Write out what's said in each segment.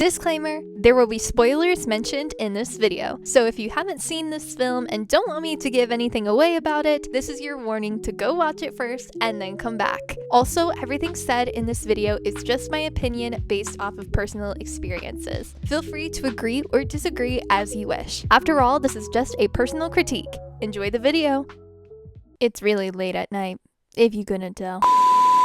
Disclaimer, there will be spoilers mentioned in this video, so if you haven't seen this film and don't want me to give anything away about it, this is your warning to go watch it first and then come back. Also, everything said in this video is just my opinion based off of personal experiences. Feel free to agree or disagree as you wish. After all, this is just a personal critique. Enjoy the video. It's really late at night, if you couldn't tell.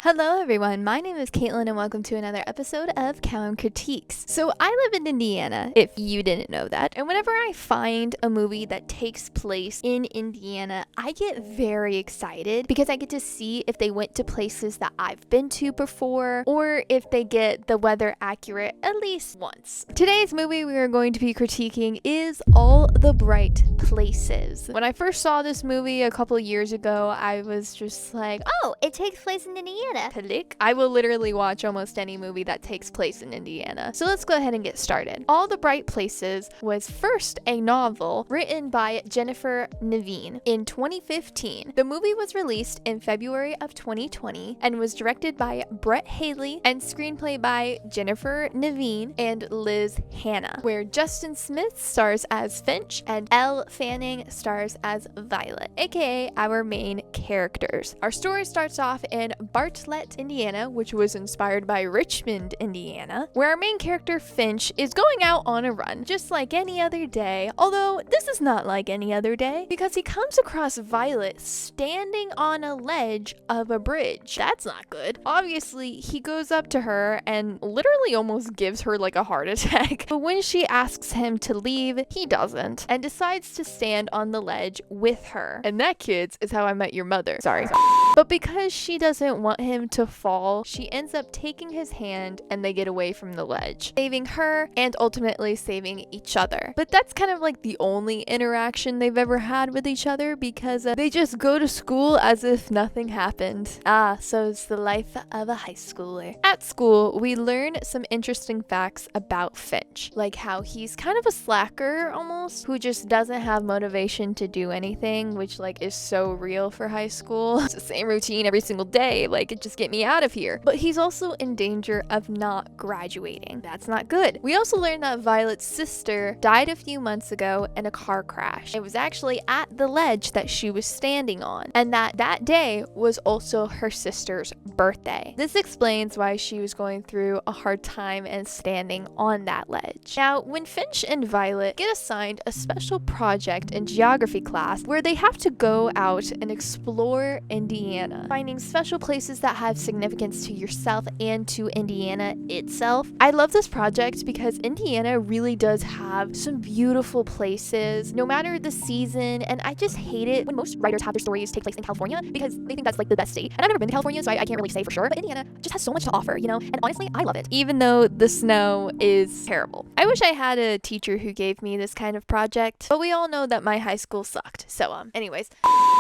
Hello everyone, my name is Caitlin and welcome to another episode of Cowan Critiques. So I live in Indiana, if you didn't know that, and whenever I find a movie that takes place in Indiana, I get very excited because I get to see if they went to places that I've been to before, or if they get the weather accurate at least once. Today's movie we are going to be critiquing is All the Bright Places. When I first saw this movie a couple years ago, I was just like, oh, it takes place in Indiana. I will literally watch almost any movie that takes place in Indiana. So let's go ahead and get started. All the Bright Places was first a novel written by Jennifer Naveen in 2015. The movie was released in February of 2020 and was directed by Brett Haley and screenplay by Jennifer Naveen and Liz Hannah, where Justin Smith stars as Finch and Elle Fanning stars as Violet, aka our main characters. Our story starts off in Bartlett, Indiana, which was inspired by Richmond, Indiana, where our main character Finch is going out on a run, just like any other day, although this is not like any other day, because he comes across Violet standing on a ledge of a bridge. That's not good. Obviously, he goes up to her and literally almost gives her like a heart attack, but when she asks him to leave, he doesn't, and decides to stand on the ledge with her. And that, kids, is how I met your mother. Sorry. But because she doesn't want him to fall, she ends up taking his hand and they get away from the ledge, saving her and ultimately saving each other. But that's kind of like the only interaction they've ever had with each other, because they just go to school as if nothing happened. So it's the life of a high schooler. At school, we learn some interesting facts about Finch, like how he's kind of a slacker almost, who just doesn't have motivation to do anything, which like is so real for high school. It's the same routine every single day, like it just get me out of here. But he's also in danger of not graduating. That's not good. We also learned that Violet's sister died a few months ago in a car crash. It was actually at the ledge that she was standing on, and that day was also her sister's birthday. This explains why she was going through a hard time and standing on that ledge. Now, when Finch and Violet get assigned a special project in geography class where they have to go out and explore Indiana, finding special places that have significance to yourself and to Indiana itself. I love this project because Indiana really does have some beautiful places, no matter the season, and I just hate it when most writers have their stories take place in California because they think that's like the best state. And I've never been to California, so I can't really say for sure, but Indiana just has so much to offer, you know, and honestly, I love it, even though the snow is terrible. I wish I had a teacher who gave me this kind of project, but we all know that my high school sucked, so anyways.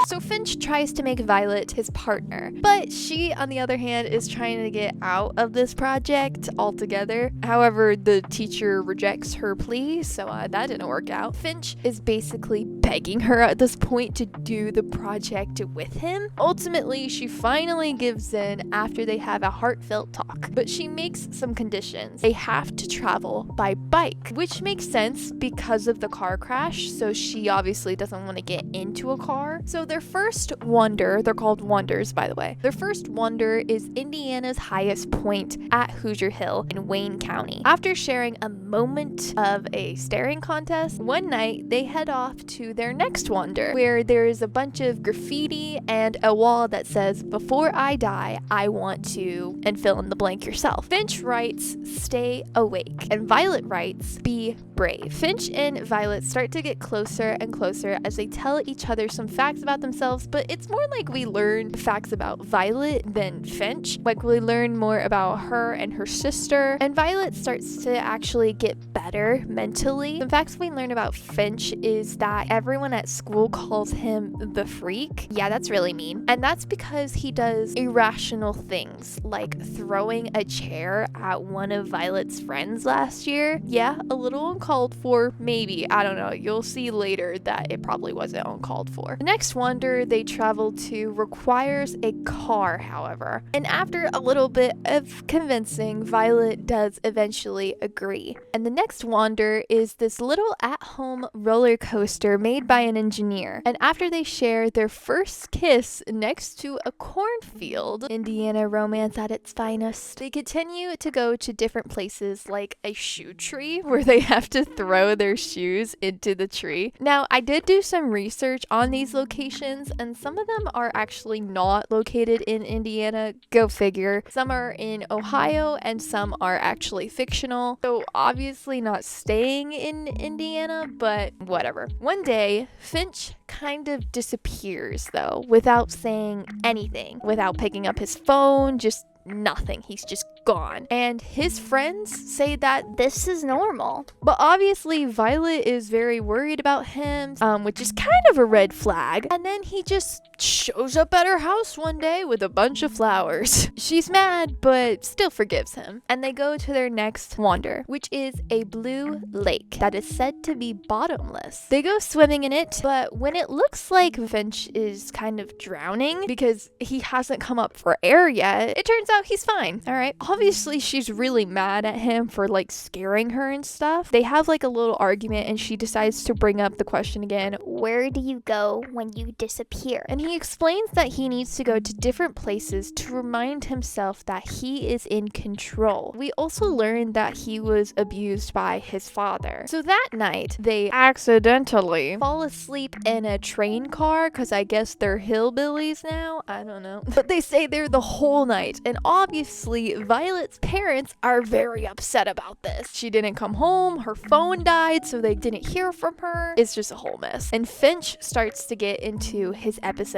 So Finch tries to make Violet his partner, but she, on the other hand, is trying to get out of this project altogether. However, the teacher rejects her plea, so that didn't work out. Finch is basically begging her at this point to do the project with him. Ultimately, she finally gives in after they have a heartfelt talk, but she makes some conditions. They have to travel by bike, which makes sense because of the car crash, so she obviously doesn't want to get into a car. So their first wonder, they're called wonders by the way, their first wonder is Indiana's highest point at Hoosier Hill in Wayne County. After sharing a moment of a staring contest, one night they head off to their next wonder, where there is a bunch of graffiti and a wall that says, "Before I die, I want to," and fill in the blank yourself. Finch writes, "Stay awake," and Violet writes, "Be brave." Finch and Violet start to get closer and closer as they tell each other some facts about themselves, but it's more like we learn facts about Violet than Finch. Like we learn more about her and her sister, and Violet starts to actually get better mentally. The facts we learn about Finch is that everyone at school calls him the freak. Yeah, that's really mean. And that's because he does irrational things, like throwing a chair at one of Violet's friends last year. Yeah, a little uncalled for, maybe. I don't know. You'll see later that it probably wasn't uncalled for. The next wonder they travel to requires a car, however. And after a little bit of convincing, Violet does eventually agree. And the next wonder is this little at-home roller coaster made by an engineer. And after they share their first kiss next to a cornfield, Indiana romance at its finest, they continue to go to different places like a shoe tree where they have to throw their shoes into the tree. Now, I did do some research on these locations, and some of them are actually not located in Indiana. Go figure. Some are in Ohio and some are actually fictional. So obviously not staying in Indiana, but whatever. One day, Finch kind of disappears though, without saying anything, without picking up his phone, just nothing. He's just gone. And his friends say that this is normal. But obviously Violet is very worried about him, which is kind of a red flag. And then he just shows up at her house one day with a bunch of flowers. She's mad, but still forgives him. And they go to their next wonder, which is a blue lake that is said to be bottomless. They go swimming in it, but when it looks like Finch is kind of drowning because he hasn't come up for air yet, it turns out he's fine. All right. Obviously, she's really mad at him for like scaring her and stuff. They have like a little argument and she decides to bring up the question again. Where do you go when you disappear? And he explains that he needs to go to different places to remind himself that he is in control. We also learned that he was abused by his father. So that night, they accidentally fall asleep in a train car because I guess they're hillbillies now. I don't know. But they stay there the whole night. And obviously, Violet's parents are very upset about this. She didn't come home, her phone died, so they didn't hear from her. It's just a whole mess. And Finch starts to get into his episodes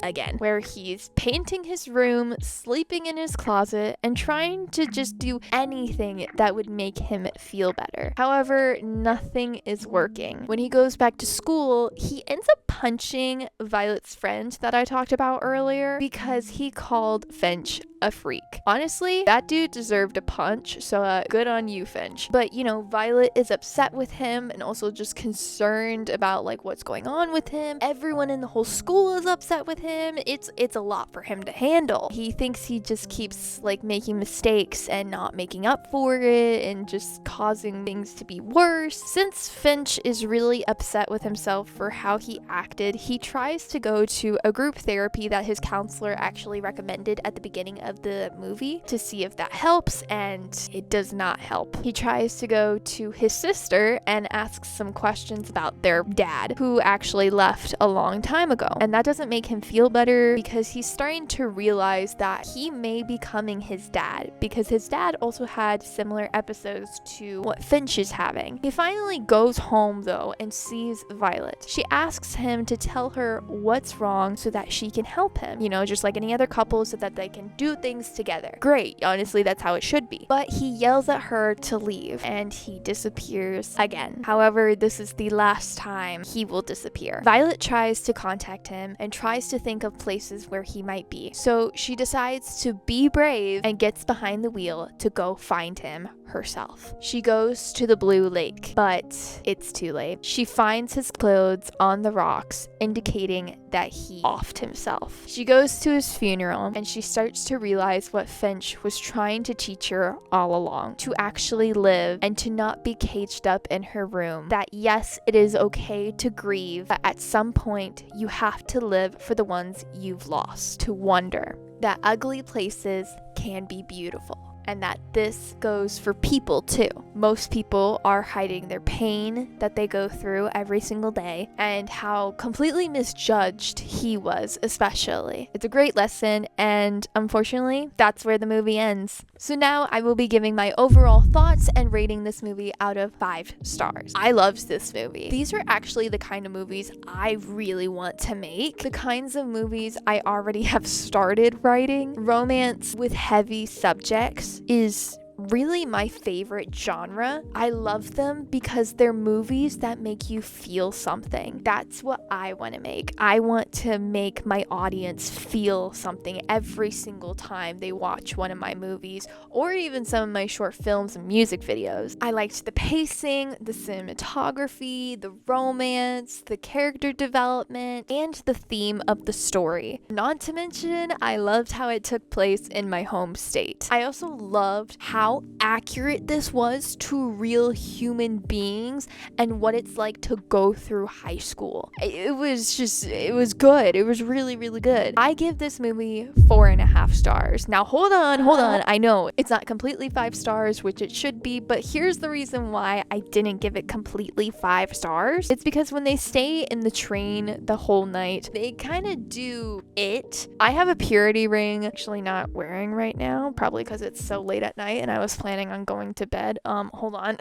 again, where he's painting his room, sleeping in his closet, and trying to just do anything that would make him feel better. However, nothing is working. When he goes back to school, he ends up punching Violet's friend that I talked about earlier because he called Finch a freak. Honestly, that dude deserved a punch, so good on you, Finch. But you know, Violet is upset with him and also just concerned about like what's going on with him. Everyone in the whole school is upset with him. It's a lot for him to handle. He thinks he just keeps like making mistakes and not making up for it and just causing things to be worse. Since Finch is really upset with himself for how he acted, he tries to go to a group therapy that his counselor actually recommended at the beginning of the movie to see if that helps, and it does not help. He tries to go to his sister and asks some questions about their dad, who actually left a long time ago. And that doesn't make him feel better because he's starting to realize that he may be becoming his dad, because his dad also had similar episodes to what Finch is having. He finally goes home though and sees Violet. She asks him to tell her what's wrong so that she can help him, you know, just like any other couple, so that they can do things together. Great, honestly, that's how it should be. But he yells at her to leave and he disappears again. However, this is the last time he will disappear. Violet tries to contact him and tries to think of places where he might be. So she decides to be brave and gets behind the wheel to go find him herself. She goes to the blue lake, but it's too late. She finds his clothes on the rocks, indicating that he offed himself. She goes to his funeral and she starts to realize what Finch was trying to teach her all along, to actually live and to not be caged up in her room. That yes, it is okay to grieve, but at some point you have to live for the ones you've lost, to wonder that ugly places can be beautiful. And that this goes for people too. Most people are hiding their pain that they go through every single day, and how completely misjudged he was especially. It's a great lesson, and unfortunately, that's where the movie ends. So now I will be giving my overall thoughts and rating this movie out of 5 stars. I loved this movie. These are actually the kind of movies I really want to make. The kinds of movies I already have started writing. Romance with heavy subjects is really my favorite genre. I love them because they're movies that make you feel something. That's what I want to make. I want to make my audience feel something every single time they watch one of my movies, or even some of my short films and music videos. I liked the pacing, the cinematography, the romance, the character development, and the theme of the story. Not to mention, I loved how it took place in my home state. I also loved how accurate this was to real human beings and what it's like to go through high school. It was good. It was really, really good. I give this movie 4.5 stars. Now, hold on. I know it's not completely 5 stars, which it should be, but here's the reason why I didn't give it completely 5 stars. It's because when they stay in the train the whole night, they kind of do it. I have a purity ring, actually not wearing right now, probably because it's so late at night and I was planning on going to bed. Hold on.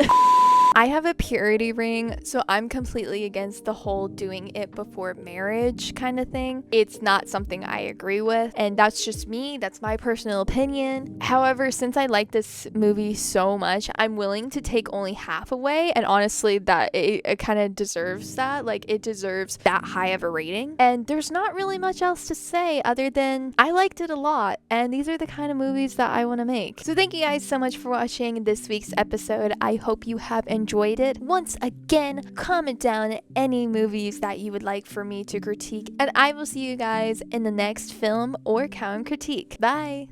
I have a purity ring, so I'm completely against the whole doing it before marriage kind of thing. It's not something I agree with, and that's just me. That's my personal opinion. However, since I like this movie so much, I'm willing to take only half away, and honestly, that it kind of deserves that. Like, it deserves that high of a rating. And there's not really much else to say other than I liked it a lot, and these are the kind of movies that I want to make. So thank you guys so much for watching this week's episode. I hope you have enjoyed it. Once again, comment down any movies that you would like for me to critique, and I will see you guys in the next film or Cowan critique. Bye!